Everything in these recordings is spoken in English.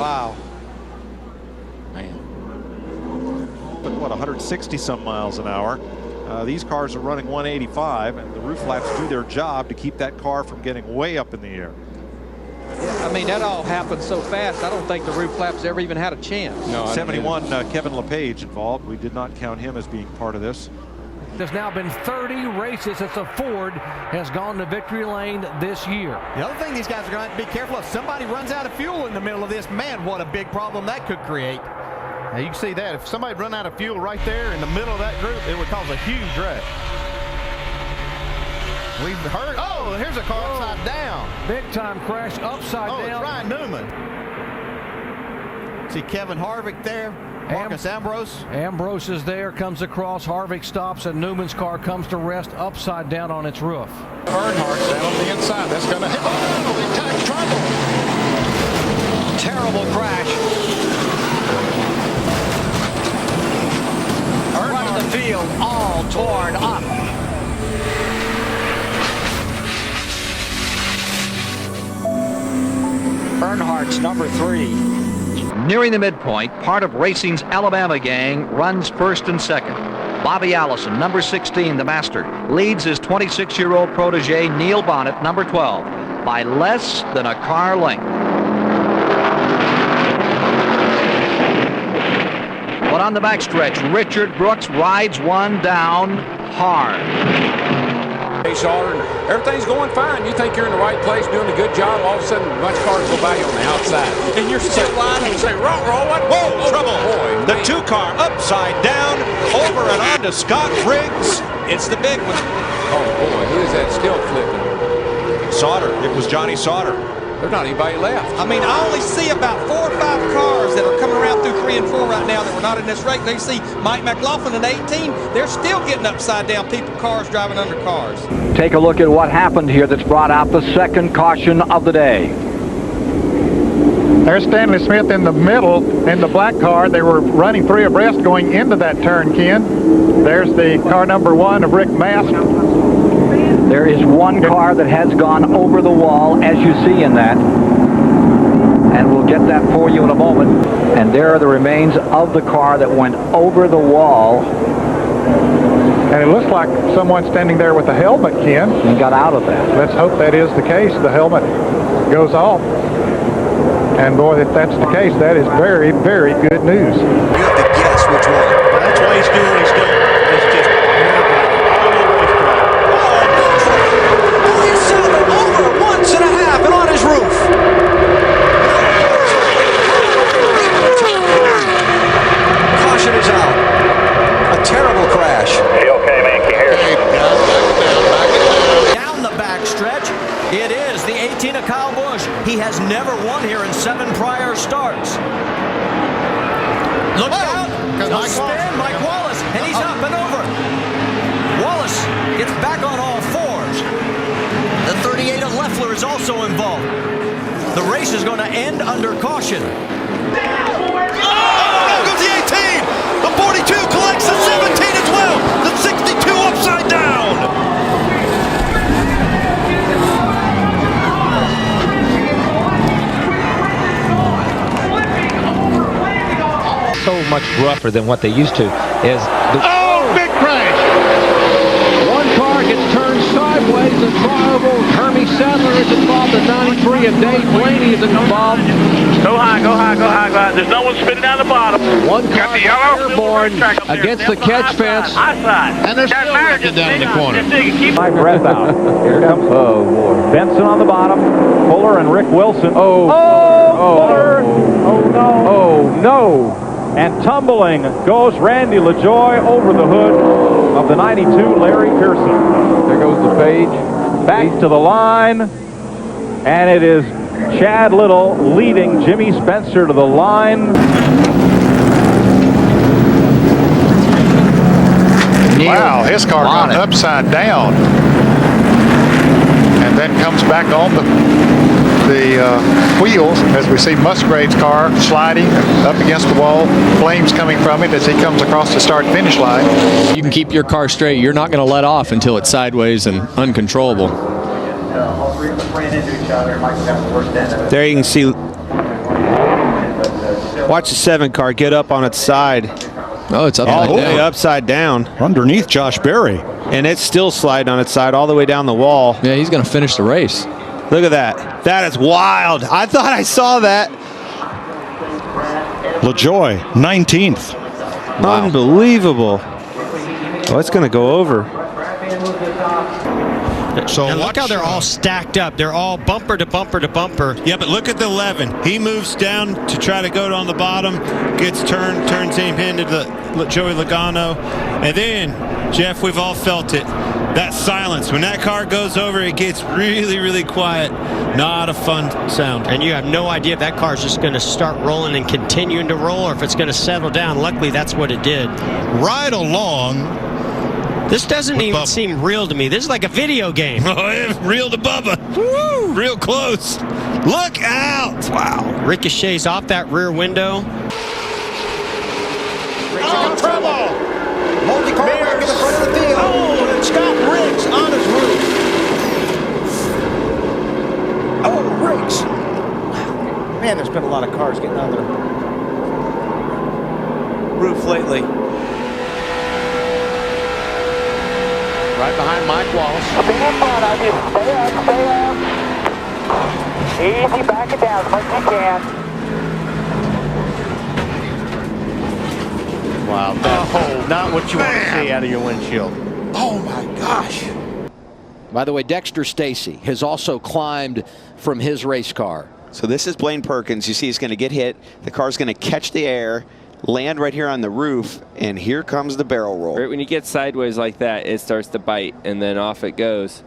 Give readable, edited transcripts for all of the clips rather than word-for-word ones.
Wow. Man. But what, 160 some miles an hour? These cars are running 185, and the roof flaps do their job to keep that car from getting way up in the air. Yeah, I mean, that all happened so fast, I don't think the roof flaps ever even had a chance. No, 71, Kevin LePage involved. We did not count him as being part of this. There's now been 30 races since a Ford has gone to victory lane this year. The other thing these guys are going to have to be careful of, somebody runs out of fuel in the middle of this, man, what a big problem that could create. Now you can see that. If somebody run out of fuel right there in the middle of that group, it would cause a huge wreck. We've heard, oh, here's a car upside down. Big time crash upside down. Oh, it's Ryan Newman. See Kevin Harvick there. Marcus Ambrose. Ambrose is there, comes across. Harvick stops, and Newman's car comes to rest upside down on its roof. Earnhardt's down on the inside. That's going to hit. Oh, they touch trouble. Terrible crash. Front of the field all torn up. Earnhardt's number 3. Nearing the midpoint, part of racing's Alabama gang runs first and second. Bobby Allison, number 16, the master, leads his 26-year-old protege Neil Bonnet, number 12, by less than a car length. But on the backstretch, Richard Brooks rides one down hard. Hey, Sauter, everything's going fine. You think you're in the right place, doing a good job. All of a sudden, a bunch of cars go by you on the outside. And you're still lying and say, roll, what? Whoa, trouble. Boy, the 2-car upside down, over and onto Scott Briggs. It's the big one. Oh, boy, who is that still flipping? Sauter. It was Johnny Sauter. There's not anybody left. I mean, I only see about 4 or 5 cars that are coming around through 3 and 4 right now that were not in this race. They see Mike McLaughlin in 18. They're still getting upside down. Cars driving under cars. Take a look at what happened here that's brought out the second caution of the day. There's Stanley Smith in the middle in the black car. They were running 3 abreast going into that turn, Ken. There's the car number 1 of Rick Mast. There is one car that has gone over the wall, as you see in that. And we'll get that for you in a moment. And there are the remains of the car that went over the wall. And it looks like someone standing there with a helmet, Ken. And got out of that. Let's hope that is the case. The helmet goes off. And boy, if that's the case, that is very, very good news. You have to guess which one. That's why he's doing what he's doing. It's just over once and a half and on his roof. Caution is out. A terrible crash. Hey, okay, man, can you hear me? Down the backstretch, it is the 18 of Kyle Busch. He has never won here in 7 prior starts. Look out! A spin, Mike Wallace, and he's up and over. Wallace gets back on all 4s. The 38 of Leffler is also involved. The race is going to end under caution. Oh, goes the 18! The 42 collects the 17 as well! The 62 upside down! So much rougher than what they used to is Big crash! One car gets turned sideways. The horrible Hermie Sadler is involved. The 93 of Dave Blaney is involved. Go high. There's no one spinning down the bottom. One car airborne against the catch fence. And they're still wrecking down in the corner. Keep My breath out. Here comes, oh boy. Benson on the bottom. Fuller and Rick Wilson. Fuller. Oh no. Oh no. And tumbling goes Randy LaJoie over the hood of the 92 Larry Pearson. There goes the page. Back to the line. And it is Chad Little leading Jimmy Spencer to the line. Wow, his car gone upside down. And then comes back on the wheels as we see Musgrave's car sliding up against the wall, flames coming from it as he comes across the start-finish line. You can keep your car straight. You're not going to let off until it's sideways and uncontrollable. There you can see Watch the 7 car get up on its side. Oh, it's upside all the down. way upside down. Underneath Josh Berry. And it's still sliding on its side all the way down the wall. Yeah, he's going to finish the race. Look at that. That is wild. I thought I saw that. LaJoie, 19th. Wow. Unbelievable. Oh, it's going to go over. So and look how they're all stacked up. They're all bumper to bumper to bumper. Yeah, but look at the 11. He moves down to try to go on the bottom, gets turns him into the Joey Logano. And then, Jeff, we've all felt it. That silence. When that car goes over, it gets really, really quiet. Not a fun sound. And you have no idea if that car is just going to start rolling and continuing to roll or if it's going to settle down. Luckily, that's what it did. Right along. This doesn't even seem real to me. This is like a video game. Real to Bubba. Woo! Real close. Look out. Wow. Ricochets off that rear window. Oh, trouble. Multi-car back in the front of the field. Oh, and Scott Riggs on his roof. Oh, Riggs. Man, there's been a lot of cars getting on the roof lately. Right behind Mike Wallace. Be in front of you. Stay up, stay up. Easy, back it down as much as you can. Wow. Oh, not what you want to see out of your windshield. Oh, my gosh. By the way, Dexter Stacy has also climbed from his race car. So this is Blaine Perkins. You see he's going to get hit. The car's going to catch the air, land right here on the roof, and here comes the barrel roll. Right when you get sideways like that, it starts to bite, and then off it goes.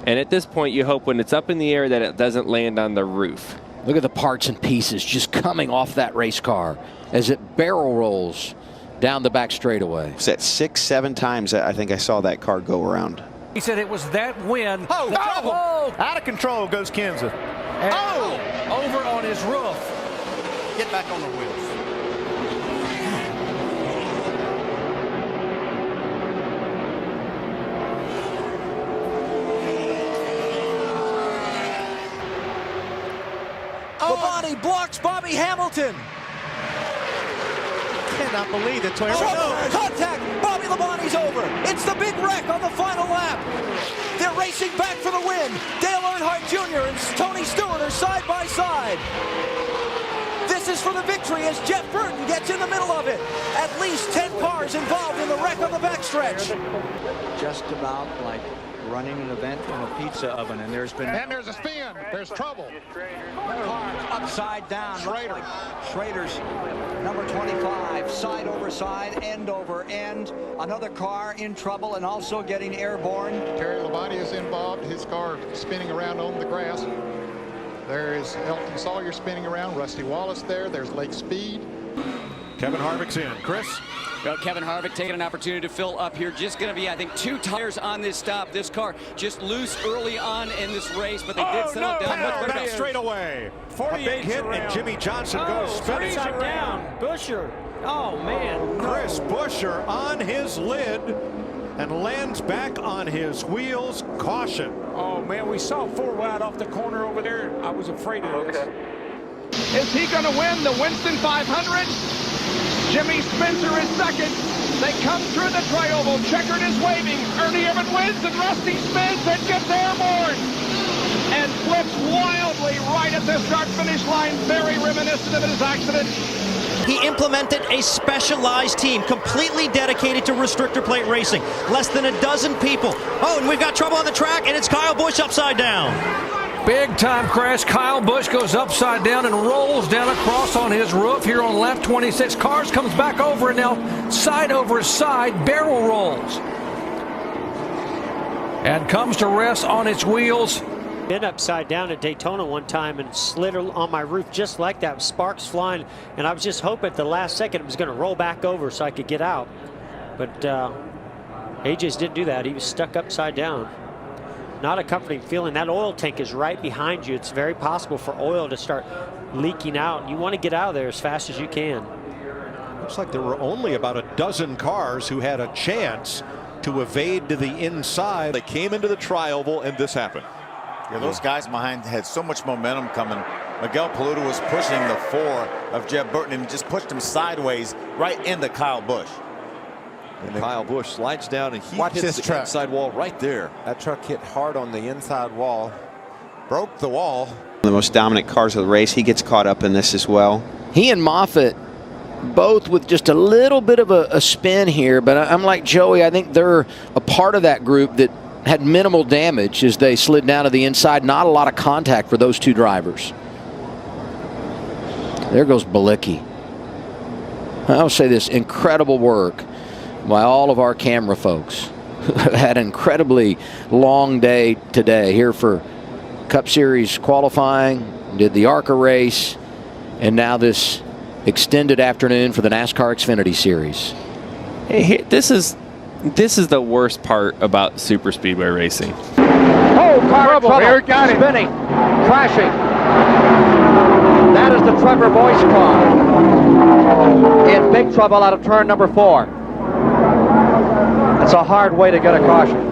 And at this point, you hope when it's up in the air that it doesn't land on the roof. Look at the parts and pieces just coming off that race car as it barrel rolls down the back straightaway. It's at 6, 7 times I think I saw that car go around. He said it was that wind. Oh, trouble. Out of control goes Kenseth. And over on his roof. Get back on the wheels. Labonte blocks Bobby Hamilton. Cannot believe it. Contact. Bobby Labonte's over. It's the big wreck on the final lap. They're racing back for the win. Dale Earnhardt Jr. and Tony Stewart are side by side. This is for the victory as Jeff Burton gets in the middle of it. At least 10 cars involved in the wreck on the backstretch. Just about like running an event in a pizza oven, and there's been... And there's a spin. There's trouble. Cars upside down. Schrader's number 25, side over side, end over end. Another car in trouble and also getting airborne. Terry Labonte is involved. His car spinning around on the grass. There is Elton Sawyer spinning around. Rusty Wallace there. There's Lake Speed. Kevin Harvick's in. Chris? Well, Kevin Harvick taking an opportunity to fill up here. Just going to be, I think, 2 tires on this stop. This car just loose early on in this race, but they did settle it down. Much better straight away. A big hit, and Jimmy Johnson goes spinning. Upside down. Buescher. Oh, man. Chris Buescher on his lid and lands back on his wheels. Caution. Oh, man, we saw 4 wide off the corner over there. I was afraid of this. Is he going to win the Winston 500? Jimmy Spencer is second. They come through the tri-oval. Checkered is waving. Ernie Evans wins, and Rusty spins and gets airborne and flips wildly right at the start-finish line. Very reminiscent of his accident. He implemented a specialized team completely dedicated to restrictor plate racing. Less than a dozen people. Oh, and we've got trouble on the track, and it's Kyle Busch upside down. Big time crash. Kyle Busch goes upside down and rolls down across on his roof here on lap 26. Cars comes back over and now side over side barrel rolls. And comes to rest on its wheels. Been upside down at Daytona one time and slid on my roof just like that, sparks flying, and I was just hoping at the last second it was going to roll back over so I could get out. But AJ's didn't do that. He was stuck upside down. Not a comforting feeling. That oil tank is right behind you. It's very possible for oil to start leaking out. You want to get out of there as fast as you can. Looks like there were only about a dozen cars who had a chance to evade to the inside. They came into the tri-oval and this happened. Yeah, those guys behind had so much momentum coming Miguel Paluda was pushing the 4 of Jeb Burton and just pushed him sideways right into Kyle Busch. And Kyle Busch slides down and he Watch hits this the truck. inside wall right there. That truck hit hard on the inside wall, broke the wall. The most dominant cars of the race. He gets caught up in this as well. He and Moffitt both with just a little bit of a spin here, but I'm like Joey. I think they're a part of that group that had minimal damage as they slid down to the inside. Not a lot of contact for those two drivers. There goes Balicki. I'll say this, incredible work by all of our camera folks. Had an incredibly long day today here for Cup Series qualifying, did the ARCA race, and now this extended afternoon for the NASCAR Xfinity Series. Hey, this is the worst part about super speedway racing. Oh, car in trouble. Here, got spinning, crashing. That is the Trevor Boyce car. In big trouble out of turn number 4. That's a hard way to get a caution.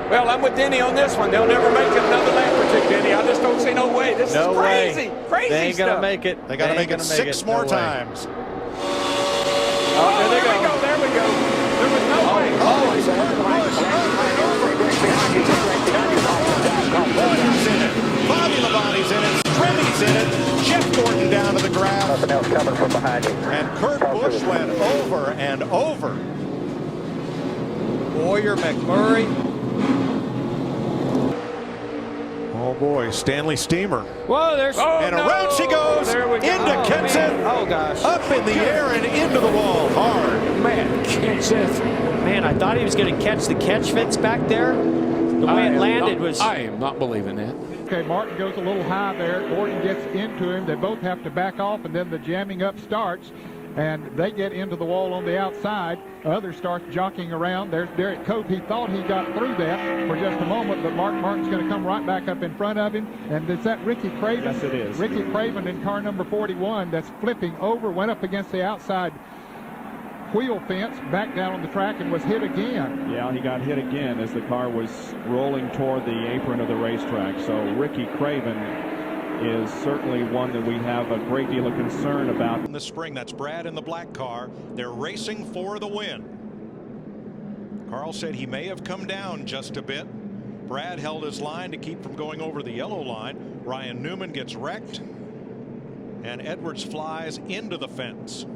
Well, I'm with Denny on this one. They'll never make it another lap or two, Denny. I just don't see no way. This is crazy. Crazy They ain't stuff. gonna make it. They gotta make it 6 more times. Oh, there we go. There we go. There was no way. Burton's in it. Bobby Labonte's in it. Trimmy's in it. Jeff Gordon down to the ground. Nothing else coming from behind you. And Kurt Busch went over and over. Boyer, McMurray. Oh boy, Stanley Steamer. Whoa, there's... and around she goes into Kenseth. Oh gosh. Up in the air and into the wall hard. Man, Kenseth. Man, I thought he was going to catch the catch fence back there. The way it landed was... I am not believing that. Okay, Martin goes a little high there. Gordon gets into him. They both have to back off, and then the jamming up starts. And they get into the wall on the outside. Others start jockeying around. There's Derek Cope. He thought he got through that for just a moment, but Martin's going to come right back up in front of him. And is that Ricky Craven? Yes, it is. Ricky Craven in car number 41 that's flipping over, went up against the outside wheel fence, back down on the track, and was hit again. Yeah, he got hit again as the car was rolling toward the apron of the racetrack. So Ricky Craven is certainly one that we have a great deal of concern about. In the spring, that's Brad in the black car. They're racing for the win. Carl said he may have come down just a bit. Brad held his line to keep from going over the yellow line. Ryan Newman gets wrecked, and Edwards flies into the fence.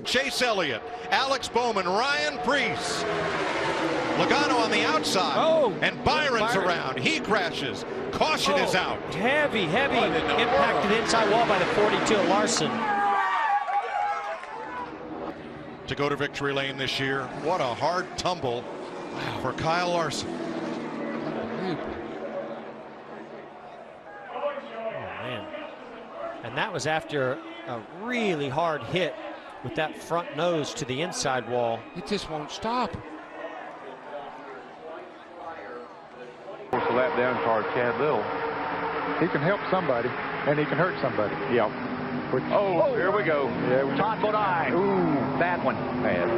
Chase Elliott, Alex Bowman, Ryan Preece. Logano on the outside. Oh, and Byron's around. He crashes. Caution is out. Heavy impact to the inside wall by the 42 of Larson. To go to victory lane this year. What a hard tumble for Kyle Larson. Oh, man. And that was after a really hard hit with that front nose to the inside wall. It just won't stop. Force a lap down car, Chad Little. He can help somebody, and he can hurt somebody. Yeah. Oh, here we go. Yeah, Todd Bodine. Ooh, bad one. bad.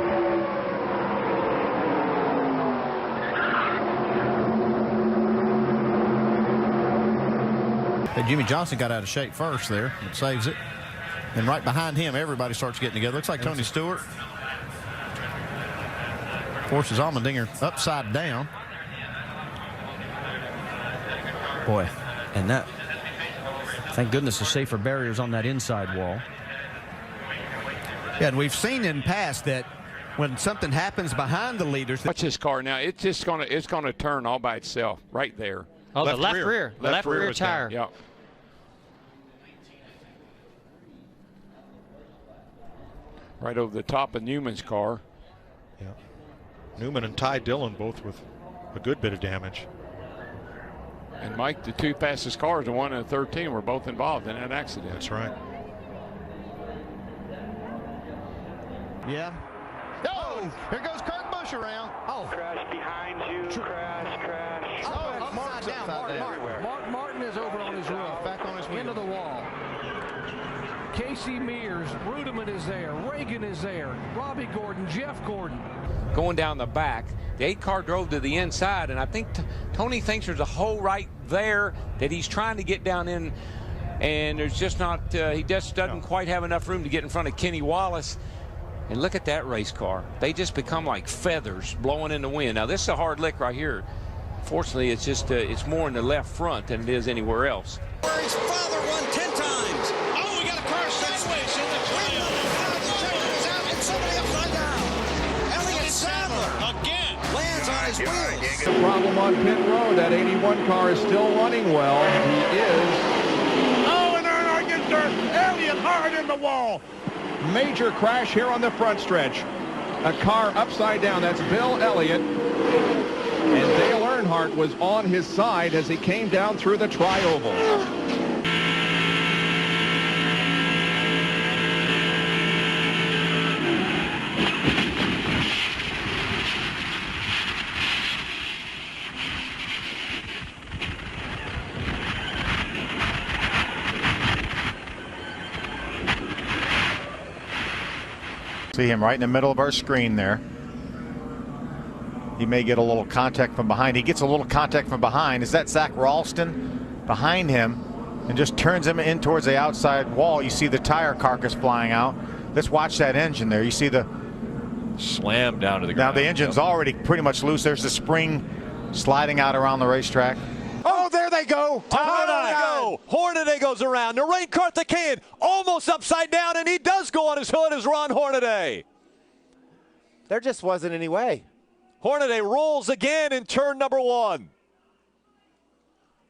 Jimmy Johnson got out of shape first there. It saves it. And right behind him, everybody starts getting together. Looks like Tony Stewart forces Allmendinger upside down. Boy, and that, thank goodness the safer barriers on that inside wall. Yeah, and we've seen in past that when something happens behind the leaders. Watch this car now. It's just gonna turn all by itself right there. Oh, the left rear. Left rear tire. Yeah. Right over the top of Newman's car. Yeah. Newman and Ty Dillon both with a good bit of damage. And Mike, the two fastest cars, the 1 and the 13, were both involved in that accident. That's right. Yeah. Oh, here goes Kurt Busch around. Oh. Crash behind you. Crash. Oh, Martin's upside down. Martin is over on his roof. Back on his wheel. Into the wall. Casey Mears, Rudiman is there, Reagan is there, Robbie Gordon, Jeff Gordon. Going down the back, The 8 car drove to the inside, and I think Tony thinks there's a hole right there that he's trying to get down in, and there's just not, he just doesn't quite have enough room to get in front of Kenny Wallace. And look at that race car. They just become like feathers blowing in the wind. Now, this is a hard lick right here. Fortunately, it's just, it's more in the left front than it is anywhere else. His father won 10 times. Oh, we got a car sideways in the trail. The trailer is out and somebody upside down. Elliott Sadler again lands on his wheels. The problem on pit road. That 81 car is still running well. He is. Oh, and Earnhardt gets dirt. Elliott hard in the wall. Major crash here on the front stretch. A car upside down. That's Bill Elliott. And Dale Earnhardt was on his side as he came down through the tri-oval. See him right in the middle of our screen there. He may get a little contact from behind. He gets a little contact from behind. Is that Zach Ralston behind him and just turns him in towards the outside wall? You see the tire carcass flying out. Let's watch that engine there. You see the slam down to the ground. Now the engine's already pretty much loose. There's the spring sliding out around the racetrack. Oh, there they go. Hornady goes around. The rain cart the can almost upside down, and he does go on his hood as Ron Hornady. There just wasn't any way. Hornady rolls again in turn number 1.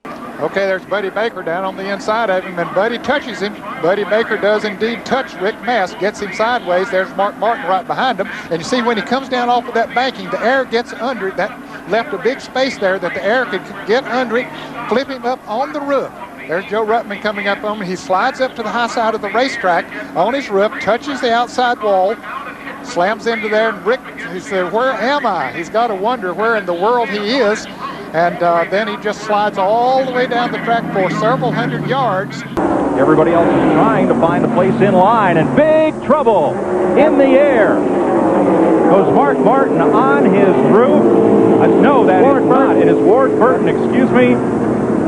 Okay, there's Buddy Baker down on the inside of him, and Buddy touches him. Buddy Baker does indeed touch Rick Mast, gets him sideways. There's Mark Martin right behind him. And you see when he comes down off of that banking, the air gets under it. That left a big space there that the air could get under it, flip him up on the roof. There's Joe Ruttman coming up on him. He slides up to the high side of the racetrack on his roof, touches the outside wall, slams into there, and Rick, he said, where am I? He's got to wonder where in the world he is. And then he just slides all the way down the track for several hundred yards. Everybody else is trying to find a place in line, and big trouble in the air. Goes Mark Martin on his roof. No, that is not. It is Ward Burton, excuse me.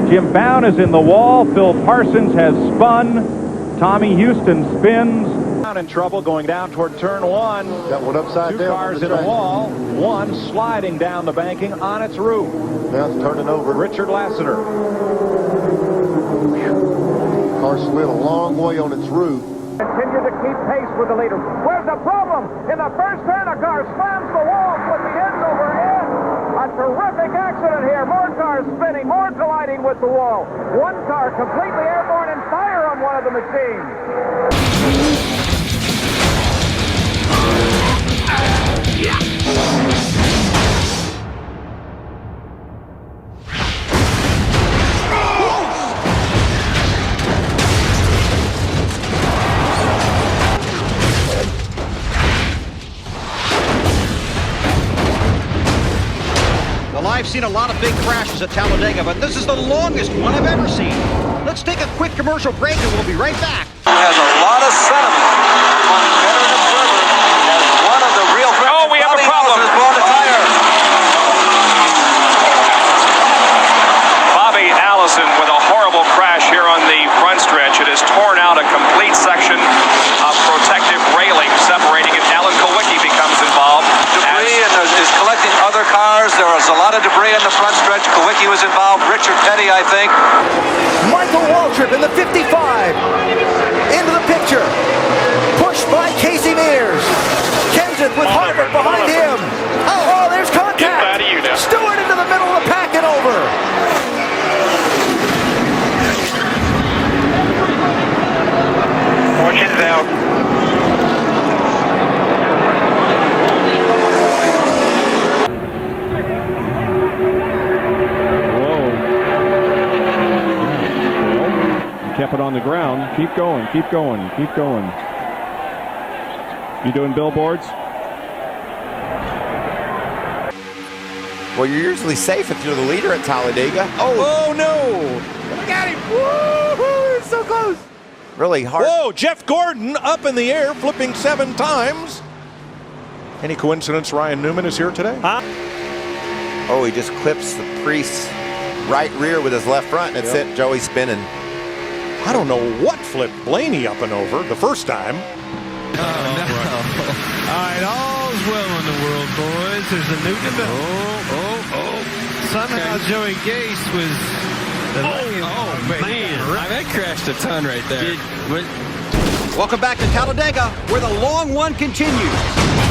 Jim Bound is in the wall. Phil Parsons has spun. Tommy Houston spins. In trouble going down toward turn 1. Got one upside down. 2 cars in the wall. 1 sliding down the banking on its roof. Now it's turning over. Richard Lasseter. Car slid a long way on its roof. Continue to keep pace with the leader. Where's the problem? In the first turn, a car slams the wall, put the ends over end. A terrific accident here. More cars spinning, more colliding with the wall. 1 car completely airborne and fire on one of the machines. Well, I've seen a lot of big crashes at Talladega, but this is the longest one I've ever seen. Let's take a quick commercial break and we'll be right back. Has a lot of sentiment among veteran observers as one of the real threats. Oh, we have a problem. Blown a tire. Bobby Allison with a horrible crash here on the front stretch. It has torn out a complete section of protective railing separating it. Alan Kowicki becomes involved. Debris and is collecting other cars. There was a lot of debris on the front stretch. Kowicki was involved. Richard Petty, I think. Michael Waltrip in the 55. Into the picture. Pushed by Casey Mears. Kenseth with Harvick behind him. Oh, there's contact. Get out of you now. Stewart into the middle of the pack and over. Fortune's out. Kept it on the ground. Keep going, keep going, keep going. You doing billboards? Well, you're usually safe if you're the leader at Talladega. Oh no! Look at him! Woo-hoo! It's so close. Really hard. Whoa, Jeff Gordon up in the air, flipping 7 times. Any coincidence Ryan Newman is here today? Huh? Oh, he just clips the Priest's right rear with his left front. That's it. Joey's spinning. I don't know what flipped Blaney up and over the first time. Oh, no. All right, all's well in the world, boys. There's a new development. Somehow Joey Gase was... man. That crashed a ton right there. Welcome back to Talladega, where the long one continues.